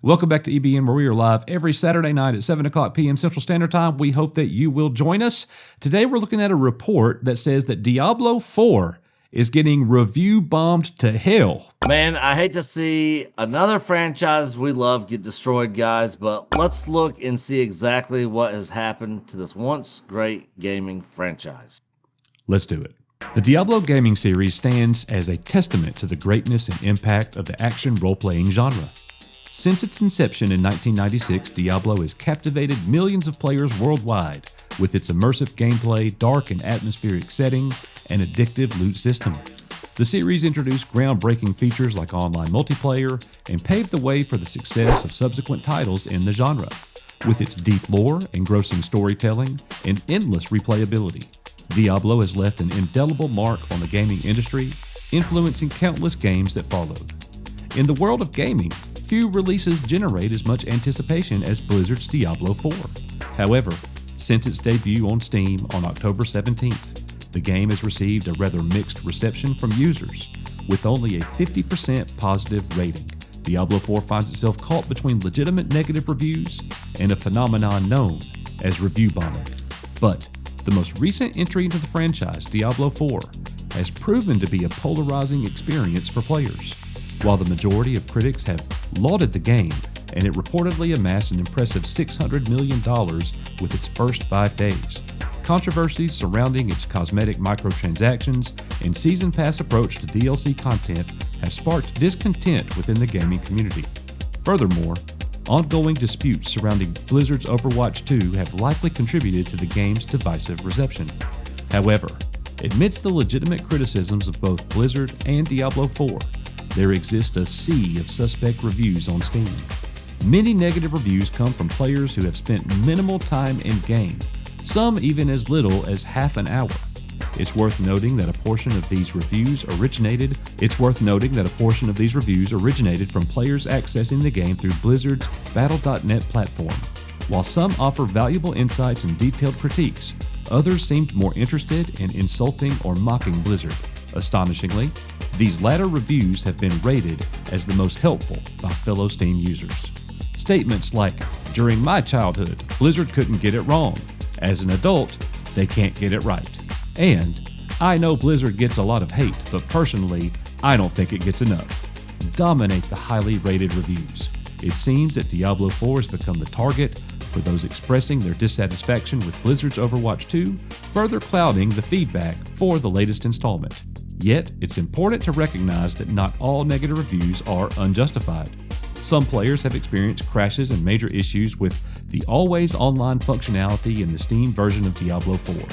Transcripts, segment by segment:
Welcome back to EBN, where we are live every Saturday night at 7 o'clock p.m. Central Standard Time. We hope that you will join us. Today we're looking at a report that says that Diablo IV is getting review bombed to hell. Man, I hate to see another franchise we love get destroyed, guys, but let's look and see exactly what has happened to this once great gaming franchise. Let's do it. The Diablo gaming series stands as a testament to the greatness and impact of the action role-playing genre. Since its inception in 1996, Diablo has captivated millions of players worldwide with its immersive gameplay, dark and atmospheric setting, and addictive loot system. The series introduced groundbreaking features like online multiplayer and paved the way for the success of subsequent titles in the genre. With its deep lore, engrossing storytelling, and endless replayability, Diablo has left an indelible mark on the gaming industry, influencing countless games that followed. In the world of gaming, few releases generate as much anticipation as Blizzard's Diablo IV. However, since its debut on Steam on October 17th, the game has received a rather mixed reception from users. With only a 50% positive rating, Diablo IV finds itself caught between legitimate negative reviews and a phenomenon known as review bombing. But the most recent entry into the franchise, Diablo IV, has proven to be a polarizing experience for players. While the majority of critics have lauded the game, and it reportedly amassed an impressive $600 million with its first 5 days, controversies surrounding its cosmetic microtransactions and season pass approach to DLC content have sparked discontent within the gaming community. Furthermore, ongoing disputes surrounding Blizzard's Overwatch 2 have likely contributed to the game's divisive reception. However, amidst the legitimate criticisms of both Blizzard and Diablo IV, there exists a sea of suspect reviews on Steam. Many negative reviews come from players who have spent minimal time in-game, some even as little as half an hour. It's worth noting that a portion of these reviews originated from players accessing the game through Blizzard's Battle.net platform. While some offer valuable insights and detailed critiques, others seemed more interested in insulting or mocking Blizzard. Astonishingly, these latter reviews have been rated as the most helpful by fellow Steam users. Statements like, "During my childhood, Blizzard couldn't get it wrong. As an adult, they can't get it right." And, "I know Blizzard gets a lot of hate, but personally, I don't think it gets enough," dominate the highly rated reviews. It seems that Diablo IV has become the target for those expressing their dissatisfaction with Blizzard's Overwatch 2, further clouding the feedback for the latest installment. Yet, it's important to recognize that not all negative reviews are unjustified. Some players have experienced crashes and major issues with the always online functionality in the Steam version of Diablo IV.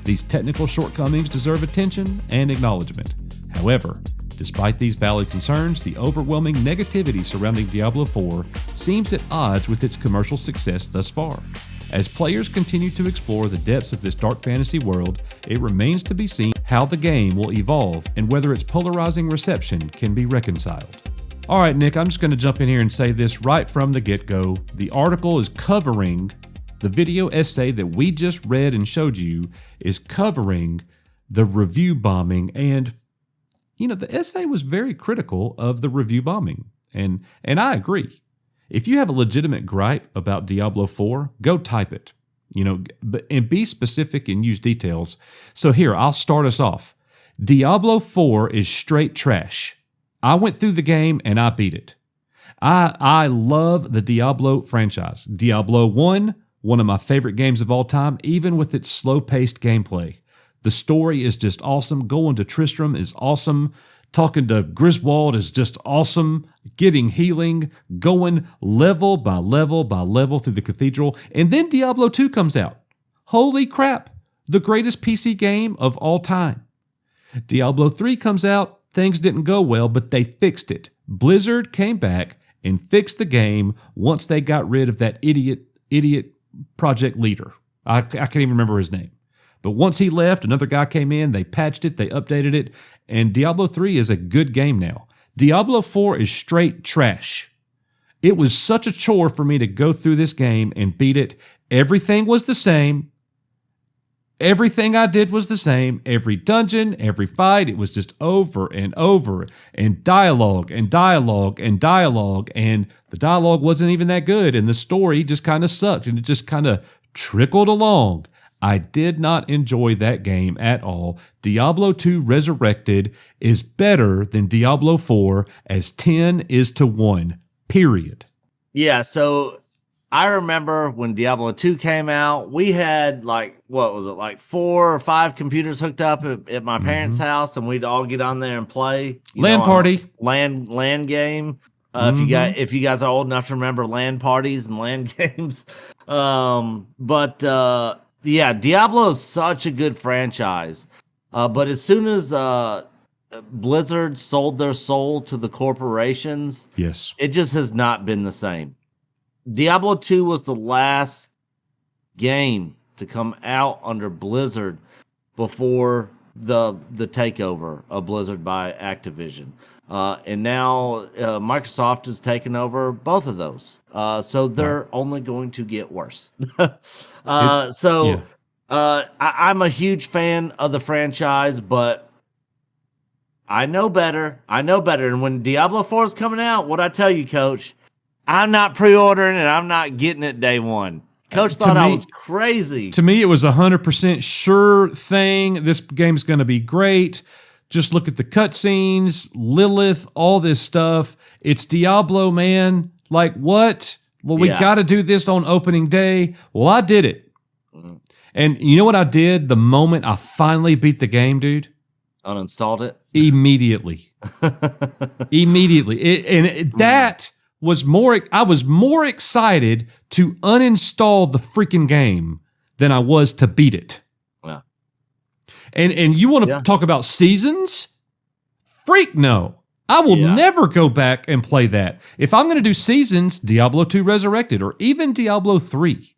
These technical shortcomings deserve attention and acknowledgement. However, despite these valid concerns, the overwhelming negativity surrounding Diablo IV seems at odds with its commercial success thus far. As players continue to explore the depths of this dark fantasy world, it remains to be seen how the game will evolve and whether its polarizing reception can be reconciled. All right, Nick, I'm just going to jump in here and say this right from the get-go. The article is covering the video essay that we just read and showed you is covering the review bombing. And, the essay was very critical of the review bombing. And I agree. If you have a legitimate gripe about Diablo IV, go type it, and be specific and use details. So here, I'll start us off. Diablo IV is straight trash. I went through the game and I beat it. I love the Diablo franchise. Diablo 1, one of my favorite games of all time, even with its slow-paced gameplay. The story is just awesome. Going to Tristram is awesome. Talking to Griswold is just awesome. Getting healing, going level by level by level through the cathedral. And then Diablo 2 comes out. Holy crap, the greatest PC game of all time. Diablo 3 comes out. Things didn't go well, but they fixed it. Blizzard came back and fixed the game once they got rid of that idiot project leader. I can't even remember his name. But once he left, another guy came in, they patched it, they updated it, and Diablo 3 is a good game now. Diablo 4 is straight trash. It was such a chore for me to go through this game and beat it. Everything was the same. Everything I did was the same. Every dungeon, every fight, it was just over and over, and dialogue and dialogue and dialogue, and the dialogue wasn't even that good, and the story just kind of sucked, and it just kind of trickled along. I did not enjoy that game at all. Diablo 2 Resurrected is better than Diablo 4 as 10 is to 1, period. Yeah, so I remember when Diablo 2 came out, we had like 4 or 5 computers hooked up at my parents' house, and we'd all get on there and play. LAN party. LAN game. If you guys are old enough to remember LAN parties and LAN games. Yeah, Diablo is such a good franchise. But as soon as Blizzard sold their soul to the corporations, yes, it just has not been the same. Diablo 2 was the last game to come out under Blizzard before the takeover of Blizzard by Activision. And now Microsoft has taken over both of those. So they're only going to get worse. I'm a huge fan of the franchise, but I know better. And when Diablo 4 is coming out, what I tell you, Coach, I'm not pre-ordering it. I'm not getting it day one. Coach thought I was crazy. To me, it was 100% sure thing. This game's going to be great. Just look at the cutscenes, Lilith, all this stuff. It's Diablo, man. Like, what? Well, we got to do this on opening day. Well, I did it. And you know what I did the moment I finally beat the game, dude? Uninstalled it? Immediately. That was I was more excited to uninstall the freaking game than I was to beat it. Yeah. And you want to talk about seasons? Freak no. I will never go back and play that. If I'm going to do seasons, Diablo 2 Resurrected or even Diablo 3.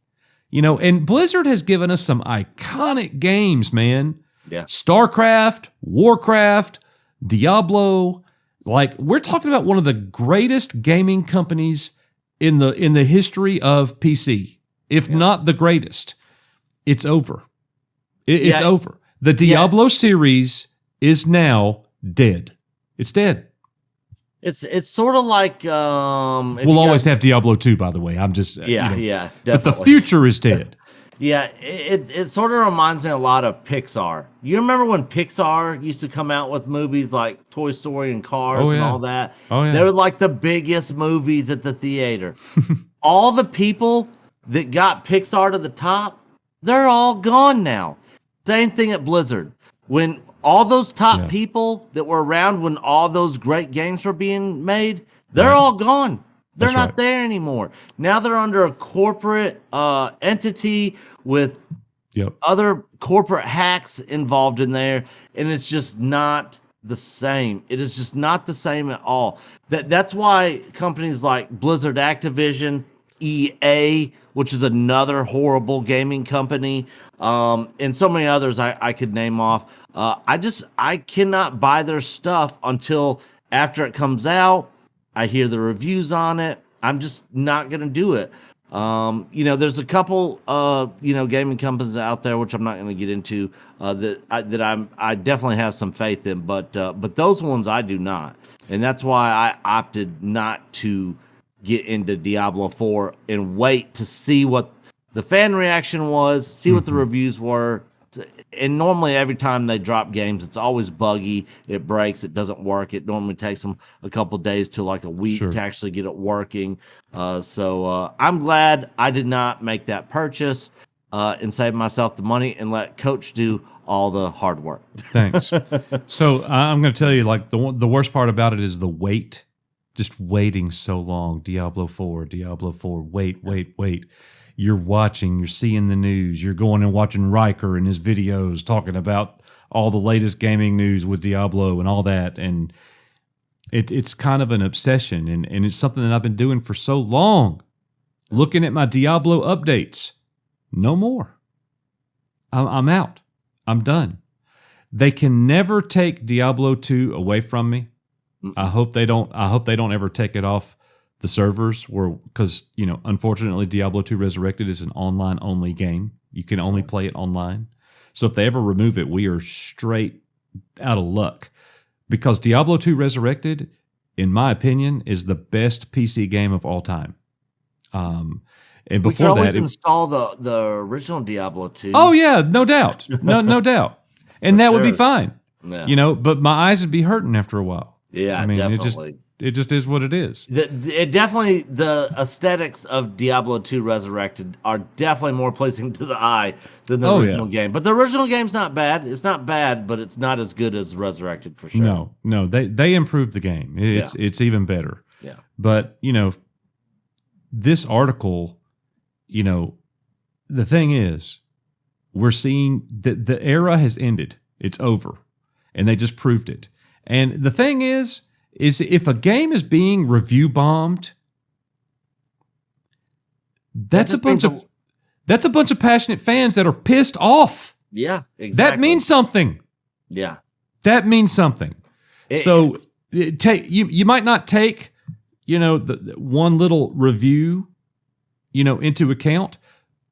And Blizzard has given us some iconic games, man. Yeah. StarCraft, Warcraft, Diablo. Like, we're talking about one of the greatest gaming companies in the history of PC, if not the greatest. It's over. It's over. The Diablo series is now dead. It's dead. It's sort of like we'll always have Diablo 2, by the way. I'm just definitely. But the future is dead. Yeah, it sort of reminds me a lot of Pixar. You remember when Pixar used to come out with movies like Toy Story and Cars and all that? Oh, yeah. They were like the biggest movies at the theater. All the people that got Pixar to the top, they're all gone now. Same thing at Blizzard. When all those top people that were around when all those great games were being made, they're all gone. They're not there anymore. Now they're under a corporate entity with other corporate hacks involved in there, and it's just not the same. It is just not the same at all. That's why companies like Blizzard, Activision, EA, which is another horrible gaming company, and so many others I could name off. I cannot buy their stuff until after it comes out. I hear the reviews on it. I'm just not going to do it. There's a couple, gaming companies out there, which I'm not going to get into, that I definitely have some faith in, but those ones I do not. And that's why I opted not to get into Diablo 4 and wait to see what the fan reaction was, see what the reviews were. And normally every time they drop games, it's always buggy. It breaks. It doesn't work. It normally takes them a couple of days to like a week to actually get it working. So I'm glad I did not make that purchase and save myself the money and let Coach do all the hard work. Thanks. So I'm going to tell you, like, the worst part about it is the wait. Just waiting so long. Diablo 4. Wait. You're watching, you're seeing the news, you're going and watching Riker and his videos talking about all the latest gaming news with Diablo and all that. And it's kind of an obsession. And it's something that I've been doing for so long. Looking at my Diablo updates. No more. I'm out. I'm done. They can never take Diablo 2 away from me. I hope they don't ever take it off the servers were, because, unfortunately, Diablo 2 Resurrected is an online only game. You can only play it online. So if they ever remove it, we are straight out of luck, because Diablo 2 Resurrected, in my opinion, is the best PC game of all time. And before we can always that, install the original Diablo 2. Oh yeah, no doubt, no doubt, and that would be fine. Yeah. But my eyes would be hurting after a while. Yeah, I mean, definitely. it just is what it is. The aesthetics of Diablo 2 Resurrected are definitely more pleasing to the eye than the original game. But the original game's not bad. It's not bad, but it's not as good as Resurrected for sure. No, they improved the game. It's even better. Yeah. But this article, the thing is, we're seeing that the era has ended. It's over, and they just proved it. And the thing is if a game is being review bombed, that's a bunch of passionate fans that are pissed off. Yeah, exactly. That means something. Yeah, that means something. You might not take the one little review into account,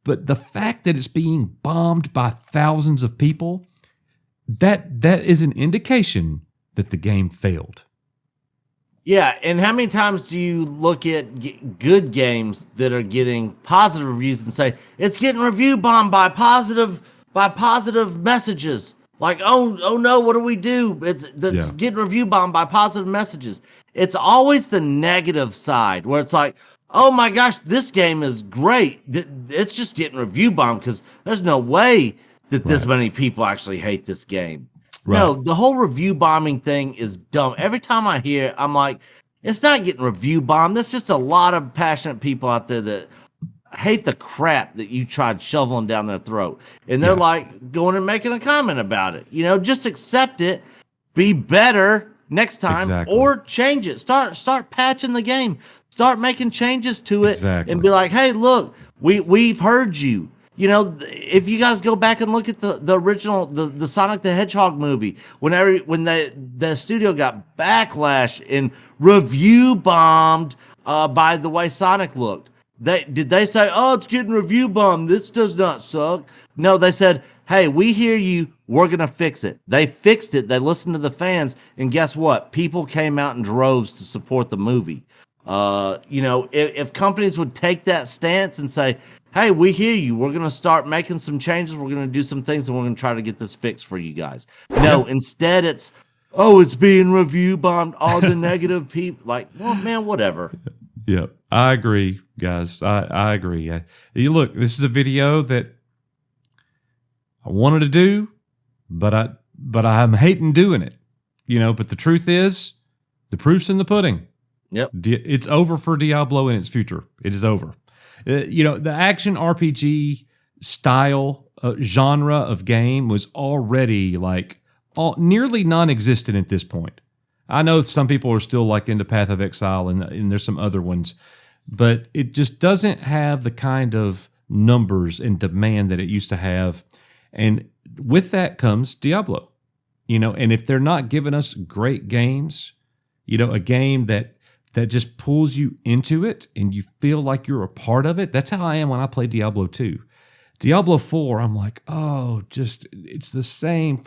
but the fact that it's being bombed by thousands of people, that is an indication that the game failed. Yeah, and how many times do you look at good games that are getting positive reviews and say it's getting review bombed by positive messages? Like, oh no, what do we do? It's getting review bombed by positive messages. It's always the negative side where it's like, oh my gosh, this game is great. It's just getting review bombed because there's no way that this many people actually hate this game. Right. No, the whole review bombing thing is dumb. Every time I hear it, I'm like, it's not getting review bombed. There's just a lot of passionate people out there that hate the crap that you tried shoveling down their throat. And they're like going and making a comment about it. Just accept it, be better next time, or change it. Start patching the game. Start making changes to it and be like, hey, look, we've heard you. If you guys go back and look at the original, the Sonic the Hedgehog movie, when the studio got backlash and review bombed by the way Sonic looked, did they say, oh, it's getting review bombed, this does not suck? No, they said, hey, we hear you, we're going to fix it. They fixed it. They listened to the fans, and guess what? People came out in droves to support the movie. If companies would take that stance and say, hey, we hear you, we're going to start making some changes, we're going to do some things, and we're going to try to get this fixed for you guys. No, instead it's, it's being review bombed, all the negative people. Like, well, man, whatever. Yeah, I agree, guys. I agree. Look, this is a video that I wanted to do, but I'm hating doing it. But the truth is, the proof's in the pudding. Yep. It's over for Diablo in its future. It is over. The action RPG style genre of game was already nearly non-existent at this point. I know some people are still into Path of Exile and there's some other ones, but it just doesn't have the kind of numbers and demand that it used to have. And with that comes Diablo, and if they're not giving us great games, a game that just pulls you into it and you feel like you're a part of it. That's how I am when I play Diablo 2. Diablo 4, I'm like, it's the same.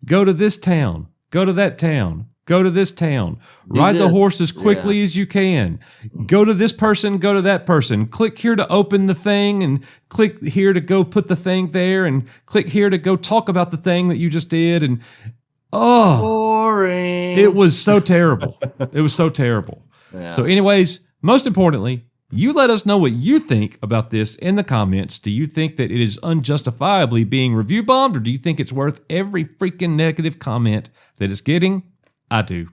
Go to this town. Go to that town. Go to this town. Ride the horse as quickly as you can. Go to this person. Go to that person. Click here to open the thing and click here to go put the thing there and click here to go talk about the thing that you just did. And boring. It was so terrible. It was so terrible. Yeah. So anyways, most importantly, you let us know what you think about this in the comments. Do you think that it is unjustifiably being review bombed, or do you think it's worth every freaking negative comment that it's getting? I do.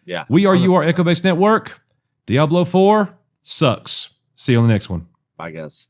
Yeah. We are your Echo Base Network. Diablo 4 sucks. See you on the next one. Bye, guys.